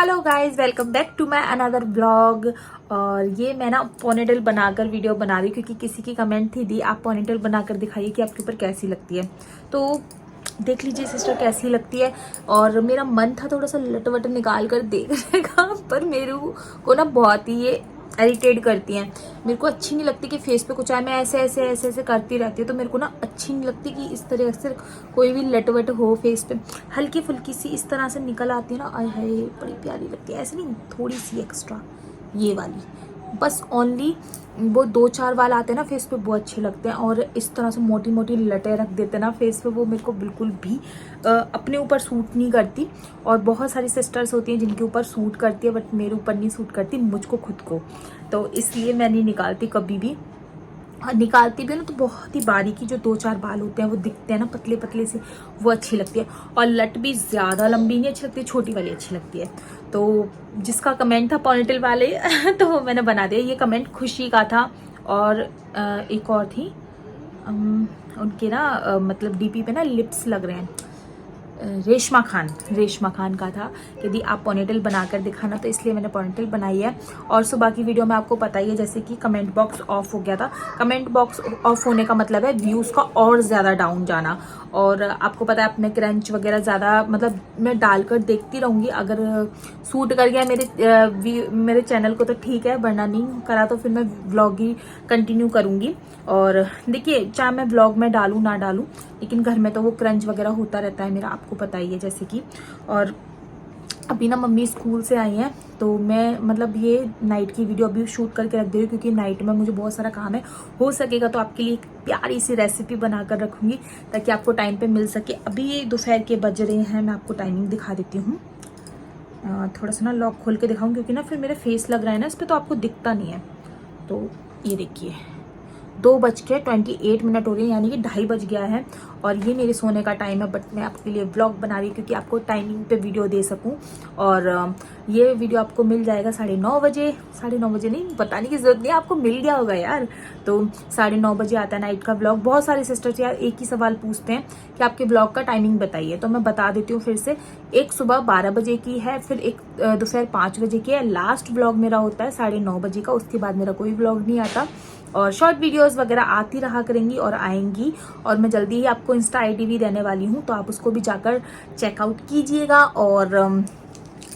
Hello guys, welcome back to my another blog. और ये मैं ना पोनीटेल बनाकर वीडियो बना रही हूँ क्योंकि किसी की कमेंट थी दी आप पोनीटेल बनाकर दिखाइए कि आपके ऊपर कैसी लगती है। तो देख लीजिए सिस्टर कैसी लगती है। और मेरा मन था थोड़ा सा लटवट निकाल कर देखने का, पर मेरे को ना बहुत ही ये इरिटेट करती हैं। मेरे को अच्छी नहीं लगती कि फेस पे कुछ आए, मैं ऐसे ऐसे ऐसे ऐसे करती रहती हूँ, तो मेरे को ना अच्छी नहीं लगती कि इस तरह से कोई भी लटवट हो फेस पे। हल्की फुल्की सी इस तरह से निकल आती है ना, आय हाय बड़ी प्यारी लगती है। ऐसे नहीं, थोड़ी सी एक्स्ट्रा ये वाली, बस ओनली वो 2-4 बाल आते हैं ना फेस पे, वो अच्छे लगते हैं। और इस तरह से मोटी मोटी लटें रख देते हैं ना फेस पे, वो मेरे को बिल्कुल भी अपने ऊपर सूट नहीं करती। और बहुत सारी सिस्टर्स होती हैं जिनके ऊपर सूट करती है, बट मेरे ऊपर नहीं सूट करती, मुझको खुद को। तो इसलिए मैं नहीं निकालती कभी भी। निकालती भी है ना तो बहुत ही बारीकी जो 2-4 बाल होते हैं वो दिखते हैं ना पतले पतले से, वो अच्छी लगती है। और लट भी ज़्यादा लंबी नहीं अच्छी लगती, छोटी वाली अच्छी लगती है। तो जिसका कमेंट था पोनीटेल वाले तो वो मैंने बना दिया। ये कमेंट खुशी का था। और एक और थी, उनके ना मतलब डीपी पे ना लिप्स लग रहे हैं। रेशमा खान का था कि यदि आप पोनीटेल बनाकर दिखाना, तो इसलिए मैंने पोनीटेल बनाई है। और सुबह की वीडियो में आपको पता ही है जैसे कि कमेंट बॉक्स ऑफ हो गया था। कमेंट बॉक्स ऑफ होने का मतलब है व्यूज़ का और ज़्यादा डाउन जाना। और आपको पता है अपने क्रंच वगैरह ज़्यादा मतलब मैं डालकर देखती रहूँगी, अगर सूट कर गया मेरे चैनल को तो ठीक है, वरना नहीं करा तो फिर मैं व्लॉग ही कंटिन्यू करूँगी। और देखिए चाहे मैं व्लॉग में डालूँ ना डालूँ, लेकिन घर में तो वो क्रंच वगैरह होता रहता है मेरा, आपको पता ही है जैसे कि। और अभी ना मम्मी स्कूल से आई हैं, तो मैं मतलब ये नाइट की वीडियो अभी शूट करके रख दे रही हूँ क्योंकि नाइट में मुझे बहुत सारा काम है। हो सकेगा तो आपके लिए एक प्यारी सी रेसिपी बनाकर रखूँगी ताकि आपको टाइम पे मिल सके। अभी ये दोपहर के बज रहे हैं, मैं आपको टाइमिंग दिखा देती हूँ। थोड़ा सा ना लॉक खोल के दिखाऊँ क्योंकि ना फिर मेरा फेस लग रहा है ना इस पर, तो आपको दिखता नहीं है। तो ये देखिए 2:28 हो रही है, यानी कि 2:30 बज गया है। और ये मेरे सोने का टाइम है, बट मैं आपके लिए व्लॉग बना रही हूँ क्योंकि आपको टाइमिंग पे वीडियो दे सकूँ। और ये वीडियो आपको मिल जाएगा 9:30 बजे। 9:30 बजे नहीं, बताने की जरूरत नहीं, आपको मिल गया होगा यार। तो 9:30 बजे आता है नाइट का व्लॉग। बहुत सारे सिस्टर्स यार एक ही सवाल पूछते हैं कि आपके व्लॉग का टाइमिंग बताइए, तो मैं बता देती हूँ फिर से। एक सुबह 12 बजे की है, फिर एक दोपहर 5 बजे की है। लास्ट व्लॉग मेरा होता है 9:30 बजे का, उसके बाद मेरा कोई व्लॉग नहीं आता। और शॉर्ट वीडियोस वगैरह आती रहा करेंगी और आएंगी। और मैं जल्दी ही आपको इंस्टा आईडी भी देने वाली हूँ, तो आप उसको भी जाकर चेकआउट कीजिएगा और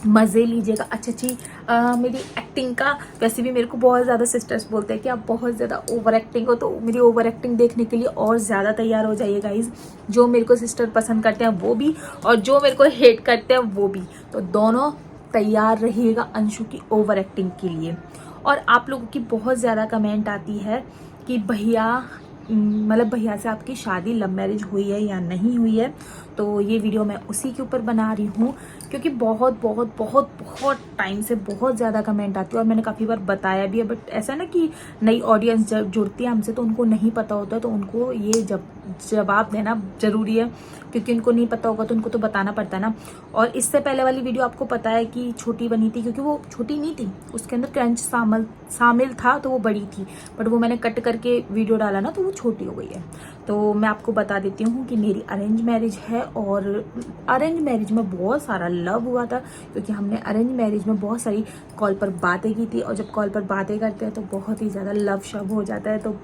मज़े लीजिएगा। अच्छी मेरी एक्टिंग का, वैसे भी मेरे को बहुत ज़्यादा सिस्टर्स बोलते हैं कि आप बहुत ज़्यादा ओवर एक्टिंग हो, तो मेरी ओवर एक्टिंग देखने के लिए और ज़्यादा तैयार हो जाइए गाइज। जो मेरे को सिस्टर पसंद करते हैं वो भी, और जो मेरे को हेट करते हैं वो भी, तो दोनों तैयार रहिएगा अंशु की ओवर एक्टिंग के लिए। और आप लोगों की बहुत ज़्यादा कमेंट आती है कि भैया मतलब भैया से आपकी शादी लव मैरिज हुई है या नहीं हुई है। तो ये वीडियो मैं उसी के ऊपर बना रही हूँ क्योंकि बहुत बहुत बहुत बहुत टाइम से बहुत ज़्यादा कमेंट आती है और मैंने काफ़ी बार बताया भी है। बट ऐसा ना कि नई ऑडियंस जुड़ती है हमसे तो उनको नहीं पता होता है, तो उनको ये जवाब देना ज़रूरी है क्योंकि उनको नहीं पता होगा तो उनको तो बताना पड़ता है ना। और इससे पहले वाली वीडियो आपको पता है कि छोटी बनी थी, क्योंकि वो छोटी नहीं थी, उसके अंदर क्रंच शामिल था तो वो बड़ी थी, बट वो मैंने कट करके वीडियो डाला ना तो वो छोटी हो गई है। तो मैं आपको बता देती हूँ कि मेरी अरेंज मैरिज है और अरेंज मैरिज में बहुत सारा लव हुआ था क्योंकि हमने अरेंज मैरिज में बहुत सारी कॉल पर बातें की थी। और जब कॉल पर बातें करते हैं तो बहुत ही ज़्यादा लव शव हो जाता है। तो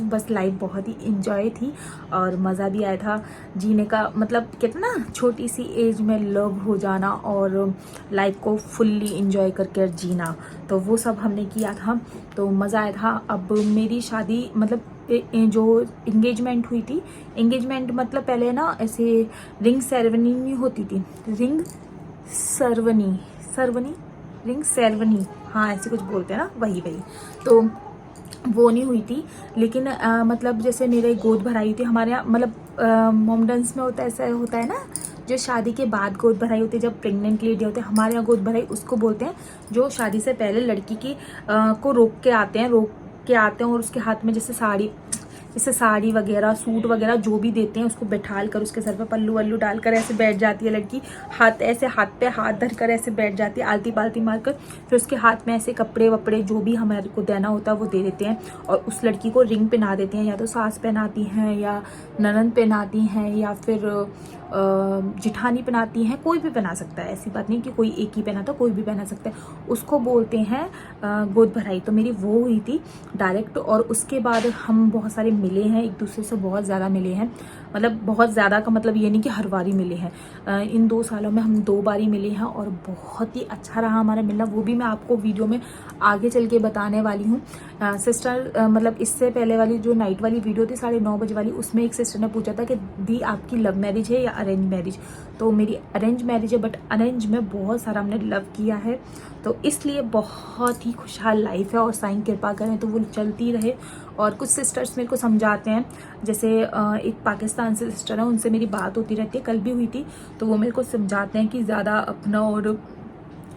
बस लाइफ बहुत ही इंजॉय थी और मज़ा भी आया था जीने का। मतलब कहते ना छोटी सी एज में लव हो जाना और लाइफ को फुल्ली इंजॉय करके जीना, तो वो सब हमने किया था, तो मज़ा आया था। अब मेरी शादी मतलब जो इंगेजमेंट हुई थी, इंगेजमेंट मतलब पहले ना ऐसे रिंग सेरेमनी नहीं होती थी, रिंग सेरेमनी, हाँ ऐसे कुछ बोलते हैं ना, वही तो वो नहीं हुई थी। लेकिन मतलब जैसे मेरे गोद भराई थी हमारे यहाँ, मतलब मोमडन्स में होता है, ऐसा होता है ना, जो शादी के बाद गोद भराई होती है, जब प्रेग्नेंट लेडी होते हैं, हमारे यहाँ गोद भराई उसको बोलते हैं जो शादी से पहले लड़की की को रोक के आते हैं और उसके हाथ में जैसे साड़ी, जैसे साड़ी वगैरह, सूट वगैरह जो भी देते हैं उसको बैठाल कर उसके सर पे पल्लू वल्लू डालकर ऐसे बैठ जाती है लड़की। हाथ ऐसे हाथ पे हाथ धर कर ऐसे बैठ जाती है, आलती पालती मारकर। फिर उसके हाथ में ऐसे कपड़े वपड़े जो भी हमारे को देना होता है वो दे देते हैं, और उस लड़की को रिंग पहना देते हैं। या तो सास पहनाती हैं, या ननद पहनाती हैं, या फिर जिठानी पहनाती हैं। कोई भी पहना सकता है, ऐसी बात नहीं कि कोई एक ही पहना था, कोई भी पहना सकता है। उसको बोलते हैं गोद भराई। तो मेरी वो हुई थी डायरेक्ट, और उसके बाद हम बहुत सारे मिले हैं एक दूसरे से, बहुत ज़्यादा मिले हैं। मतलब बहुत ज़्यादा का मतलब ये नहीं कि हर बार ही मिले हैं। इन 2 सालों में हम 2 बार ही मिले हैं, और बहुत ही अच्छा रहा हमारा मिलना। वो भी मैं आपको वीडियो में आगे चल के बताने वाली हूँ। सिस्टर मतलब इससे पहले वाली जो नाइट वाली वीडियो थी 9:30 बजे वाली, उसमें एक सिस्टर ने पूछा था कि दी आपकी लव मैरिज है या अरेंज मैरिज। तो मेरी अरेंज मैरिज है, बट अरेंज में बहुत सारा हमने लव किया है, तो इसलिए बहुत ही खुशहाल लाइफ है। और साईं कृपा करें तो वो चलती रहे। और कुछ सिस्टर्स मेरे को समझाते हैं, जैसे एक पाकिस्तान से सिस्टर है, उनसे मेरी बात होती रहती है, कल भी हुई थी। तो वो मेरे को समझाते हैं कि ज़्यादा अपना और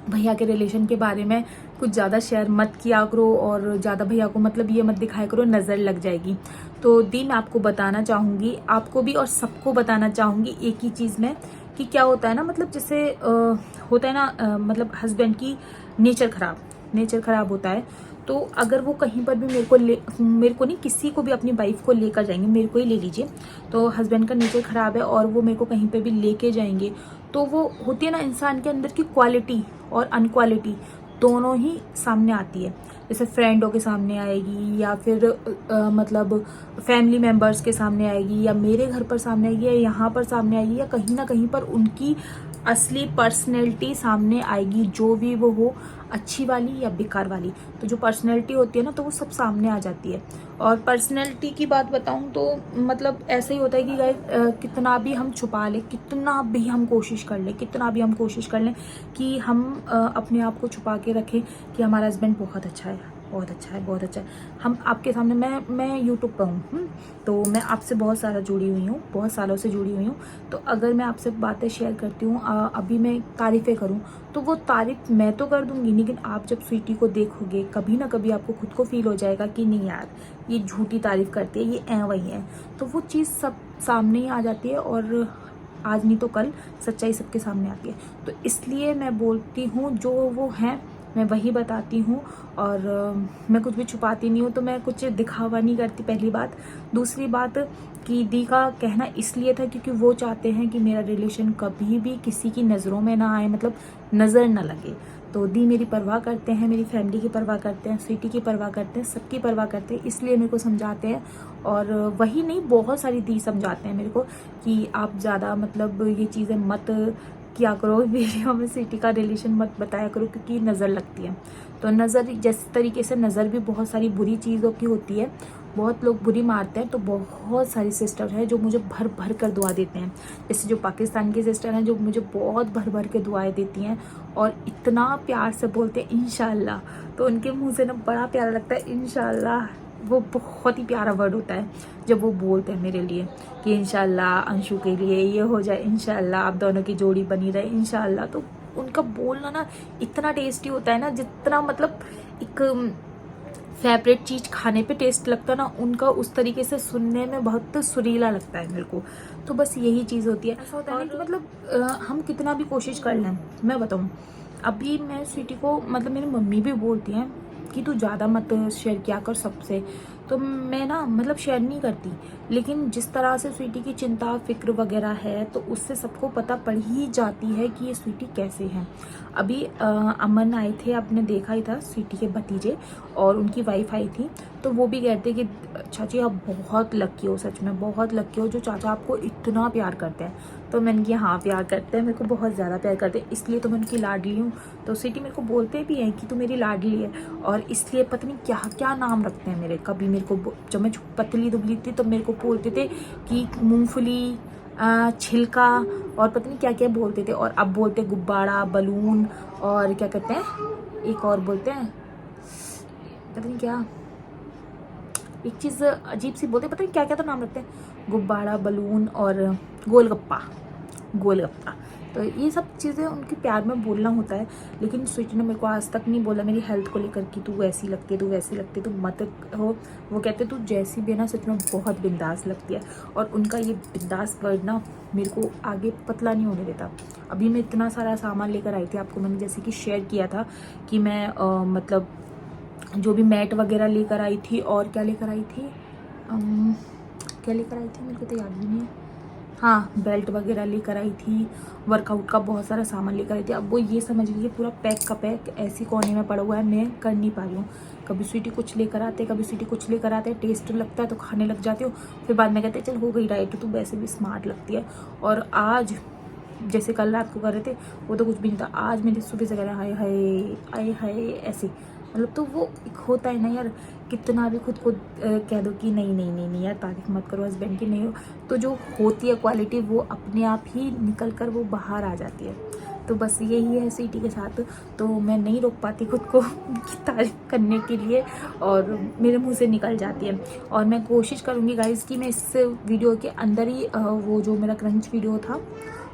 भैया के रिलेशन के बारे में कुछ ज़्यादा शेयर मत किया करो, और ज़्यादा भैया को मतलब ये मत दिखाया करो, नज़र लग जाएगी। तो दी मैं आपको बताना चाहूँगी, आपको भी और सबको बताना चाहूँगी एक ही चीज़ में, कि क्या होता है ना, मतलब जैसे होता है ना, मतलब हस्बैंड की नेचर ख़राब होता है। तो अगर वो कहीं पर भी मेरे को नहीं, किसी को भी अपनी वाइफ को लेकर जाएंगे, मेरे को ही ले लीजिए, तो हस्बैंड का नेचर ख़राब है और वो मेरे को कहीं पे भी लेके जाएंगे, तो वो होती है ना, इंसान के अंदर की क्वालिटी और अनक्वालिटी दोनों ही सामने आती है। जैसे फ्रेंडों के सामने आएगी, या फिर मतलब फैमिली मेम्बर्स के सामने आएगी, या मेरे घर पर सामने आएगी, या यहाँ पर सामने आएगी, या कहीं ना कहीं पर उनकी असली पर्सनैलिटी सामने आएगी, जो भी वो हो, अच्छी वाली या बेकार वाली। तो जो पर्सनैलिटी होती है ना, तो वो सब सामने आ जाती है। और पर्सनैलिटी की बात बताऊं तो मतलब ऐसा ही होता है कि गाइस, कितना भी हम छुपा लें, कितना भी हम कोशिश कर लें कि हम अपने आप को छुपा के रखें कि हमारा हस्बैंड बहुत अच्छा है, बहुत अच्छा है। हम आपके सामने, मैं यूट्यूब पर हूँ, तो मैं आपसे बहुत सारा जुड़ी हुई हूँ, बहुत सालों से जुड़ी हुई हूँ। तो अगर मैं आपसे बातें शेयर करती हूँ, अभी मैं तारीफ़ें करूँ, तो वो तारीफ़ मैं तो कर दूँगी, लेकिन आप जब स्वीटी को देखोगे, कभी ना कभी आपको खुद को फील हो जाएगा कि नहीं यार, ये झूठी तारीफ़ करती है, ये वही है। तो वो चीज़ सब सामने ही आ जाती है, और आज नहीं तो कल सच्चाई सबके सामने आती है। तो इसलिए मैं बोलती हूँ, जो वो हैं मैं वही बताती हूँ, और मैं कुछ भी छुपाती नहीं हूँ। तो मैं कुछ दिखावा नहीं करती, पहली बात। दूसरी बात कि दी का कहना इसलिए था क्योंकि वो चाहते हैं कि मेरा रिलेशन कभी भी किसी की नज़रों में ना आए, मतलब नज़र ना लगे। तो दी मेरी परवाह करते हैं, मेरी फैमिली की परवाह करते हैं, स्वीटी की परवाह करते हैं, सबकी परवाह करते हैं, इसलिए मेरे को समझाते हैं। और वही नहीं, बहुत सारी दी समझाते हैं मेरे को कि आप ज़्यादा मतलब ये चीज़ें मत किया करो, वीडियो में स्वीटी का रिलेशन मत बताया करो, क्योंकि नज़र लगती है। तो नज़र, जिस तरीके से नज़र भी बहुत सारी बुरी चीज़ों की होती है, बहुत लोग बुरी मारते हैं, तो बहुत सारी सिस्टर हैं जो मुझे भर भर कर दुआ देते हैं। जैसे जो पाकिस्तान की सिस्टर हैं, जो मुझे बहुत भर भर के दुआएं देती हैं, और इतना प्यार से बोलते हैं इंशाल्लाह। तो उनके मुंह से ना बड़ा प्यारा लगता है इंशाल्लाह। वो बहुत ही प्यारा वर्ड होता है जब वो बोलते हैं मेरे लिए कि इंशाल्लाह अंशु के लिए ये हो जाए, इंशाल्लाह आप दोनों की जोड़ी बनी रहे, इंशाल्लाह। तो उनका बोलना ना इतना टेस्टी होता है ना, जितना मतलब एक फेवरेट चीज़ खाने पे टेस्ट लगता है ना, उनका उस तरीके से सुनने में बहुत सुरीला लगता है मेरे को। तो बस यही चीज़ होती है। ऐसा होता है ना कि मतलब हम कितना भी कोशिश कर लें, मैं बताऊँ, अभी मैं स्वीटी को, मतलब मेरी मम्मी भी बोलती हैं कि तू ज़्यादा मत शेयर किया कर सबसे। तो मैं ना मतलब शेयर नहीं करती, लेकिन जिस तरह से स्वीटी की चिंता फिक्र वगैरह है, तो उससे सबको पता पड़ ही जाती है कि ये स्वीटी कैसे है। अभी अमन आए थे, आपने देखा ही था, स्वीटी के भतीजे, और उनकी वाइफ आई थी। तो वो भी कहते कि चाची आप बहुत लकी हो, सच में बहुत लकी हो, जो चाचा आपको इतना प्यार करते हैं। तो मैंने कहा हाँ प्यार करते हैं, मेरे को बहुत ज़्यादा प्यार करते हैं, इसलिए तो मैं उनकी लाडली हूँ। तो स्वीटी मेरे को बोलते भी हैं कि तू मेरी लाडली है, और इसलिए पता नहीं क्या क्या नाम रखते हैं मेरे। कभी मेरे को, जब मैं पतली दुबली थी तो मेरे को बोलते थे कि मूंगफली, छिलका, और पता नहीं क्या क्या बोलते थे। और अब बोलते गुब्बारा, बलून, और क्या कहते हैं, एक और बोलते हैं, पता नहीं क्या, एक चीज़ अजीब सी बोलते, पता नहीं क्या क्या तो नाम रखते हैं, गुब्बारा, बलून, और गोलगप्पा। तो ये सब चीज़ें उनके प्यार में बोलना होता है। लेकिन स्वीटी ने मेरे को आज तक नहीं बोला मेरी हेल्थ को लेकर कि तू ऐसी लगती है, तू वैसी लगती है, तू मत हो। वो कहते तू जैसी भी है ना सच में बहुत बिंदास लगती है। और उनका ये बिंदास वर्ड ना मेरे को आगे पतला नहीं होने देता। अभी मैं इतना सारा सामान लेकर आई थी, आपको मैंने जैसे कि शेयर किया था कि मैं मतलब जो भी मैट वगैरह लेकर आई थी, और क्या लेकर आई थी, क्या लेकर आई थी मेरे को तो याद भी नहीं है। हाँ, बेल्ट वगैरह लेकर आई थी, वर्कआउट का बहुत सारा सामान लेकर आई थी। अब वो ये समझ लीजिए पूरा पैक का पैक ऐसी कोने में पड़ा हुआ है, मैं कर नहीं पा रही हूँ। कभी स्वीटी कुछ लेकर आते, कभी स्वीटी कुछ लेकर आते, टेस्ट लगता है तो खाने लग जाती हूँ, फिर बाद में कहते हैं चल हो गई डाइट, तू वैसे भी स्मार्ट लगती है। और आज जैसे कल रात को कर रहे थे वो तो कुछ भी नहीं था, आज मैंने सुबह से कह रहा हाय हाय हाय हाय ऐसे, मतलब तो वो एक होता है ना यार, कितना भी खुद को कह दो कि नहीं नहीं नहीं नहीं यार तारीफ मत करो हस्बैंड की, नहीं हो तो जो होती है क्वालिटी वो अपने आप ही निकल कर वो बाहर आ जाती है। तो बस यही है स्वीटी के साथ, तो मैं नहीं रोक पाती खुद को तारीफ करने के लिए, और मेरे मुंह से निकल जाती है। और मैं कोशिश करूँगी गाइज कि मैं इस वीडियो के अंदर ही वो जो मेरा क्रंच वीडियो था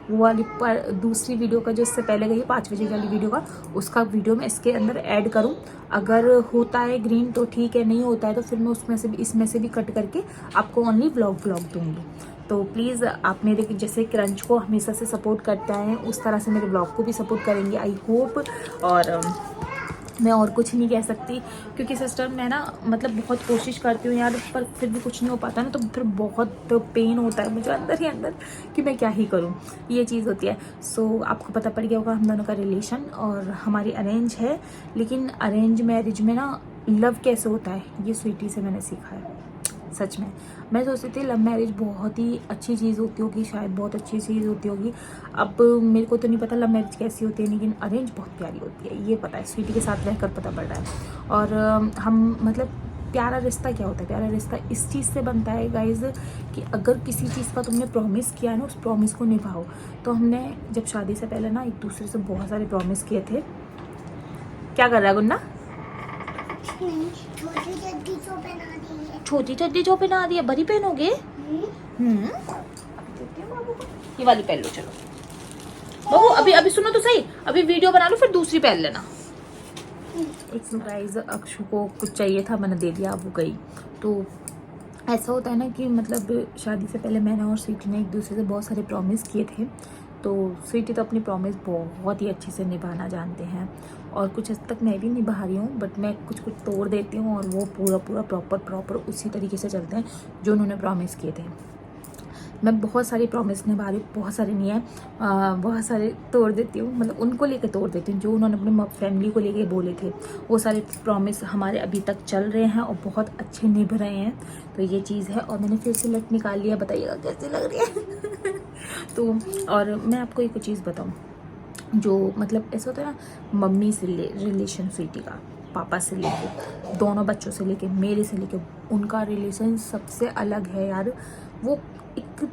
वो वाली पर दूसरी वीडियो का जो इससे पहले गई 5 बजे वाली वीडियो का, उसका वीडियो मैं इसके अंदर ऐड करूं। अगर होता है ग्रीन तो ठीक है, नहीं होता है तो फिर मैं उसमें से भी इसमें से भी कट करके आपको ओनली व्लॉग दूंगी। तो प्लीज़ आप मेरे जैसे क्रंच को हमेशा से सपोर्ट करते हैं उस तरह से मेरे व्लॉग को भी सपोर्ट करेंगे आई होप। और मैं और कुछ नहीं कह सकती क्योंकि सिस्टर मैं ना मतलब बहुत कोशिश करती हूँ यार, पर फिर भी कुछ नहीं हो पाता ना, तो फिर बहुत पेन होता है मुझे अंदर ही अंदर कि मैं क्या ही करूँ, ये चीज़ होती है। सो आपको पता पड़ गया होगा हम दोनों का रिलेशन, और हमारी अरेंज है। लेकिन अरेंज मैरिज में ना लव कैसे होता है ये स्वीटी से मैंने सीखा है सच में। मैं सोचती थी लव मैरिज बहुत ही अच्छी चीज़ होती होगी, शायद बहुत अच्छी चीज़ होती होगी। अब मेरे को तो नहीं पता लव मैरिज कैसी होती है, लेकिन अरेंज बहुत प्यारी होती है ये पता है, स्वीटी के साथ रहकर पता पड़ रहा है। और हम मतलब प्यारा रिश्ता क्या होता है, प्यारा रिश्ता इस चीज़ से बनता है गाइज कि अगर किसी चीज़ का तुमने प्रॉमिस किया है ना उस प्रॉमिस को निभाओ। तो हमने जब शादी से पहले ना एक दूसरे से बहुत सारे प्रॉमिस किए थे। क्या कर रहा है गुन्ना? छोटी चड्डी जो पहना दी है, बड़ी पहनोगे? ये वाली पहन लो चलो बाबू। अभी सुनो तो सही, अभी वीडियो बना लो फिर दूसरी पहन लेना। एक सरप्राइज अक्षु को कुछ चाहिए था, मैंने दे दिया, अब वो गई। तो ऐसा होता है ना कि मतलब शादी से पहले मैंने और स्वीटी ने एक दूसरे से बहुत सारे प्रॉमिस किए थे। तो स्वीटी तो अपनी प्रॉमिस बहुत ही अच्छे से निभाना जानते हैं, और कुछ हद तक मैं भी निभा रही हूँ, बट मैं कुछ तोड़ देती हूँ और वो पूरा प्रॉपर उसी तरीके से चलते हैं जो उन्होंने प्रॉमिस किए थे। मैं बहुत सारी प्रॉमिस निभा रही हूँ, बहुत सारे नहीं है, बहुत सारे तोड़ देती हूँ, मतलब उनको लेके तोड़ देती हूँ जो उन्होंने अपनी फैमिली को लेके बोले थे। वो सारे प्रॉमिस हमारे अभी तक चल रहे हैं और बहुत अच्छे निभ रहे हैं। तो ये चीज़ है। और मैंने फिर से लट निकाल लिया, बताइएगा कैसे लग रही है तो और मैं आपको एक चीज़ बताऊँ, जो मतलब ऐसा होता है ना मम्मी से रिलेशन स्वीटी का, पापा से लेके दोनों बच्चों से लेके मेरे से लेके उनका रिलेशन सबसे अलग है यार। वो एक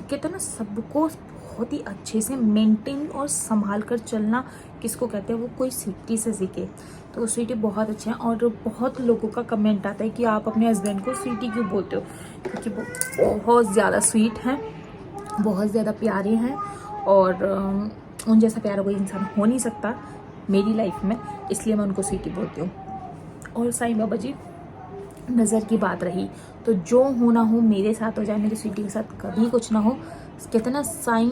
कहते हैं ना सबको बहुत ही अच्छे से मेंटेन और संभाल कर चलना किसको कहते हैं, वो कोई स्वीटी से सीखे। तो स्वीटी बहुत अच्छे हैं। और बहुत लोगों का कमेंट आता है कि आप अपने हस्बैंड को स्वीटी क्यों बोलते हो, क्योंकि वो बहुत ज़्यादा स्वीट हैं, बहुत ज़्यादा प्यारे हैं, और उन जैसा प्यारा कोई इंसान हो नहीं सकता मेरी लाइफ में, इसलिए मैं उनको स्वीटी बोलती हूँ। और साईं बाबा जी, नज़र की बात रही तो जो होना हो मेरे साथ हो जाए, मेरी स्वीटी के साथ कभी कुछ ना हो। कहते ना साईं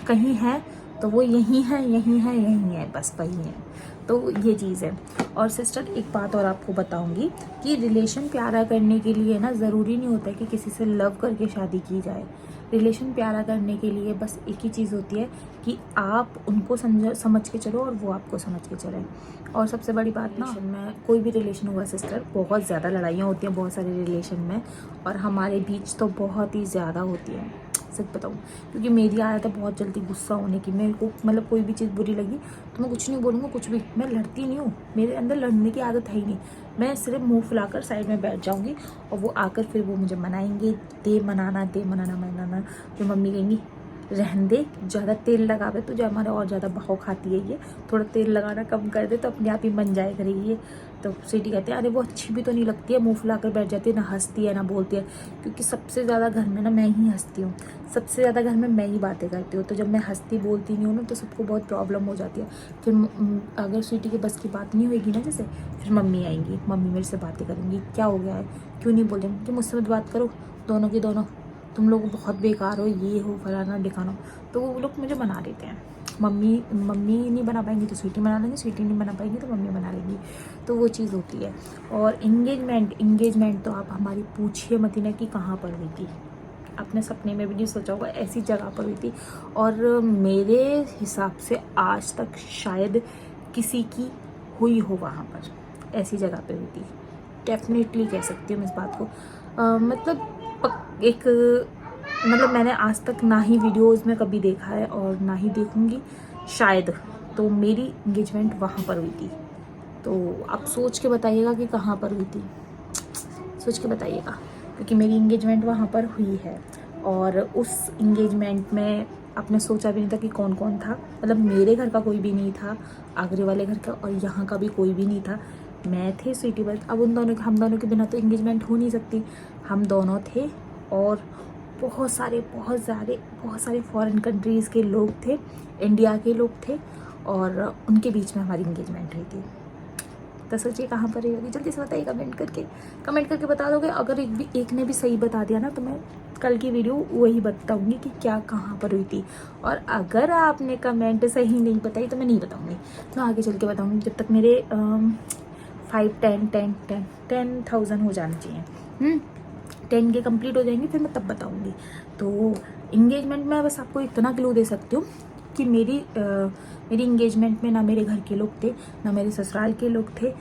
कहीं है तो वो यहीं है, यहीं है, यहीं है, बस वही है। तो ये चीज़ है। और सिस्टर एक बात और आपको बताऊंगी कि रिलेशन प्यारा करने के लिए ना ज़रूरी नहीं होता है कि किसी से लव करके शादी की जाए। रिलेशन प्यारा करने के लिए बस एक ही चीज़ होती है कि आप उनको समझ के चलो और वो आपको समझ के चले। और सबसे बड़ी बात ना, में कोई भी रिलेशन हुआ सिस्टर, बहुत ज़्यादा लड़ाइयाँ होती हैं बहुत सारे रिलेशन में, और हमारे बीच तो बहुत ही ज़्यादा होती है, सच बताऊँ। क्योंकि मेरी आदत है बहुत जल्दी गुस्सा होने की। मेरे को मतलब कोई भी चीज़ बुरी लगी तो मैं कुछ नहीं बोलूँगा, कुछ भी, मैं लड़ती नहीं हूँ, मेरे अंदर लड़ने की आदत है ही नहीं। मैं सिर्फ मुंह फुलाकर साइड में बैठ जाऊँगी और वो आकर फिर वो मुझे मनाएंगे, दे मनाना फिर मम्मी कहेंगी रहन दे, ज़्यादा तेल लगावे तो जो हमारे और ज़्यादा भाव खाती है ये, थोड़ा तेल लगाना कम कर दे तो अपने आप ही बन जाए करेगी ये। तो स्वीटी कहते हैं अरे वो अच्छी भी तो नहीं लगती है, मुंह फुला कर बैठ जाती है, ना हंसती है ना बोलती है। क्योंकि सबसे ज़्यादा घर में ना मैं ही हंसती हूँ, सबसे ज़्यादा घर में मैं ही बातें करती हूँ। तो जब मैं हंसती बोलती नहीं हूँ ना तो सबको बहुत प्रॉब्लम हो जाती है। फिर अगर स्वीटी के बस की बात नहीं होगी ना, जैसे फिर मम्मी आएंगी, मम्मी मेरे से बातें करेंगी, क्या हो गया है, क्यों नहीं बोलेंगे कि मुझसे मत बात करो, दोनों की दोनों, तुम लोग बहुत बेकार हो, ये हो फलाना दिखाना। तो वो लोग मुझे बना देते हैं। मम्मी नहीं बना पाएंगी तो स्वीटी बना लेंगी, स्वीटी नहीं बना पाएंगी तो मम्मी बना लेंगी। तो वो चीज़ होती है। और इंगेजमेंट तो आप हमारी पूछिए मत ही ना कि कहाँ पर हुई थी। अपने सपने में भी नहीं सोचा होगा ऐसी जगह पर हुई थी। और मेरे हिसाब से आज तक शायद किसी की हुई हो वहाँ पर, ऐसी जगह पे हुई थी। डेफिनेटली कह सकती हूँ मैं इस बात को। मतलब मैंने आज तक ना ही वीडियोस में कभी देखा है और ना ही देखूंगी शायद। तो मेरी इंगेजमेंट वहाँ पर हुई थी। तो आप सोच के बताइएगा कि कहाँ पर हुई थी, सोच के बताइएगा, क्योंकि मेरी इंगेजमेंट वहाँ पर हुई है। और उस इंगेजमेंट में आपने सोचा भी नहीं था कि कौन कौन था। मतलब मेरे घर का कोई भी नहीं था, आगरे वाले घर का और यहाँ का भी कोई भी नहीं था। मैं थे, स्वीटी बस। अब हम दोनों के बिना तो इंगेजमेंट हो नहीं सकती। हम दोनों थे और बहुत सारे फॉरेन कंट्रीज़ के लोग थे, इंडिया के लोग थे, और उनके बीच में हमारी इंगेजमेंट हुई थी। तो सोचिए कहाँ पर रही होगी, जल्दी से बताइए कमेंट करके बता दोगे। अगर एक ने भी सही बता दिया ना तो मैं कल की वीडियो वही बताऊंगी कि क्या कहाँ पर हुई थी। और अगर आपने कमेंट सही नहीं बताई तो मैं नहीं बताऊंगी, मैं आगे चल के बताऊंगी, जब तक मेरे 10,000 हो जाने चाहिए। 10 के कंप्लीट हो जाएंगे फिर मैं तब बताऊंगी। तो इंगेजमेंट में बस आपको इतना क्लू दे सकती हूँ कि मेरी इंगेजमेंट में ना मेरे घर के लोग थे ना मेरे ससुराल के लोग थे,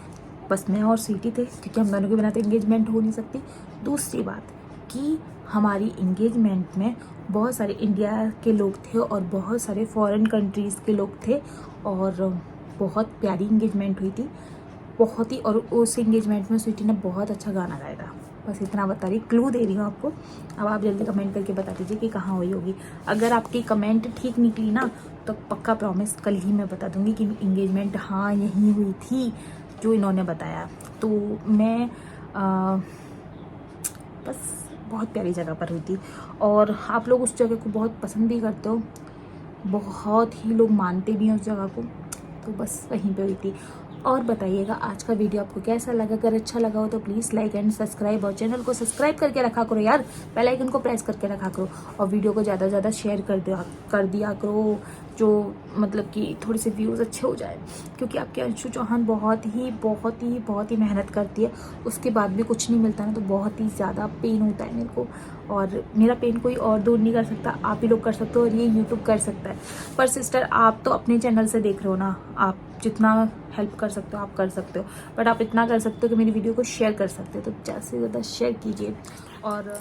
बस मैं और स्वीटी थे, क्योंकि हम दोनों के बिना तो इंगेजमेंट हो नहीं सकती। दूसरी बात कि हमारी इंगेजमेंट में बहुत सारे इंडिया के लोग थे और बहुत सारे फॉरेन कंट्रीज़ के लोग थे, और बहुत प्यारी इंगेजमेंट हुई थी, बहुत ही। और उस इंगेजमेंट में स्वीटी ने बहुत अच्छा गाना गाया था। बस इतना बता रही, क्लू दे रही हूँ आपको। अब आप जल्दी कमेंट करके बता दीजिए कि कहाँ हुई होगी। अगर आपकी कमेंट ठीक निकली ना तो पक्का प्रॉमिस कल ही मैं बता दूँगी कि इंगेजमेंट हाँ यहीं हुई थी जो इन्होंने बताया। तो मैं बस बहुत प्यारी जगह पर हुई थी और आप लोग उस जगह को बहुत पसंद भी करते हो, बहुत ही लोग मानते भी हैं उस जगह को। तो बस वहीं पे हुई थी। और बताइएगा आज का वीडियो आपको कैसा लगा। अगर अच्छा लगा हो तो प्लीज़ लाइक एंड सब्सक्राइब, और चैनल को सब्सक्राइब करके रखा करो यार, बेल आइकन को प्रेस करके रखा करो, और वीडियो को ज़्यादा से ज़्यादा शेयर कर दिया करो, जो मतलब कि थोड़े से व्यूज़ अच्छे हो जाए। क्योंकि आपके अंशु चौहान बहुत ही मेहनत करती है, उसके बाद भी कुछ नहीं मिलता ना तो बहुत ही ज़्यादा पेन होता है मेरे को। और मेरा पेन कोई और दूर नहीं कर सकता, आप ही लोग कर सकते हो और ये यूट्यूब कर सकता है। पर सिस्टर आप तो अपने चैनल से देख रहे हो ना, आप जितना हेल्प कर सकते हो आप कर सकते हो, बट आप इतना कर सकते हो कि मेरी वीडियो को शेयर कर सकते हो। तो ज़्यादा से ज़्यादा शेयर कीजिए। और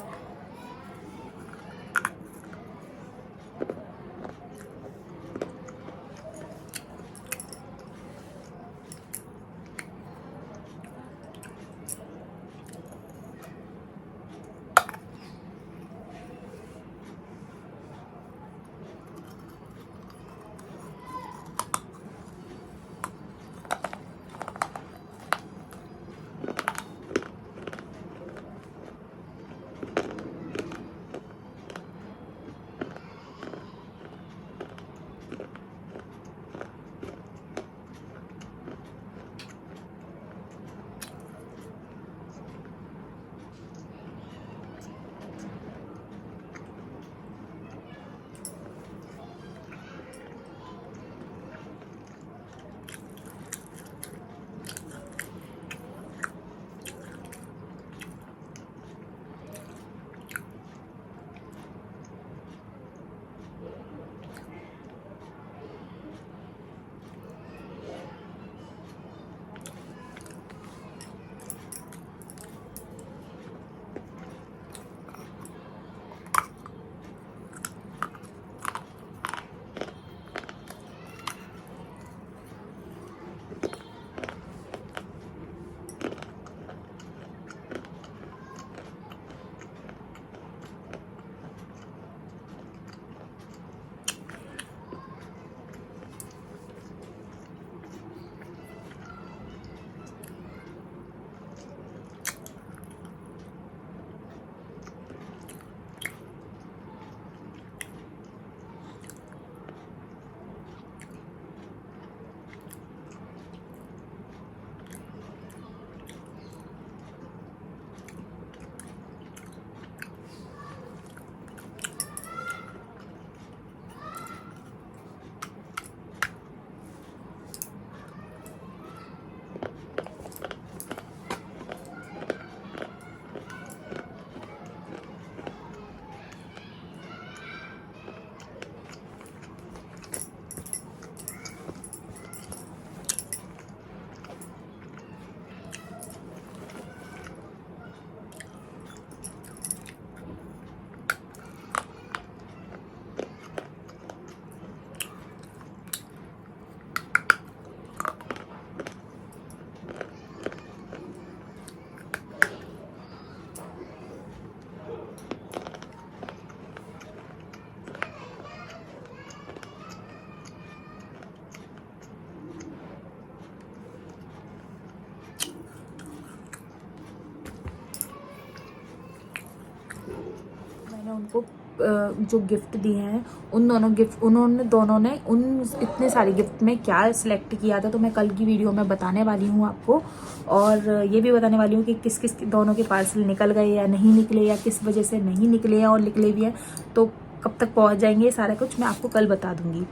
जो गिफ्ट दिए हैं उन्होंने दोनों ने उन इतने सारे गिफ्ट में क्या सिलेक्ट किया था, तो मैं कल की वीडियो में बताने वाली हूँ आपको। और ये भी बताने वाली हूँ कि किस किस दोनों के पार्सल निकल गए या नहीं निकले, या किस वजह से नहीं निकले हैं और निकले भी हैं तो कब तक पहुँच जाएंगे, सारा कुछ मैं आपको कल बता दूँगी।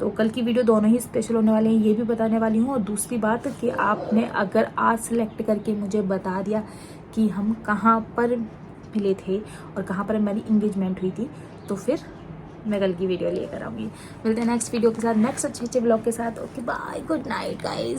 तो कल की वीडियो दोनों ही स्पेशल होने वाले हैं, ये भी बताने वाली हूँ। और दूसरी बात कि आपने अगर आज सिलेक्ट करके मुझे बता दिया कि हम कहाँ पर मिले थे और कहाँ पर हमारी इंगेजमेंट हुई थी, तो फिर मैं कल की वीडियो लेकर आऊँगी। मिलते हैं नेक्स्ट वीडियो के साथ, नेक्स्ट अच्छे ब्लॉग के साथ। Okay bye, good night guys.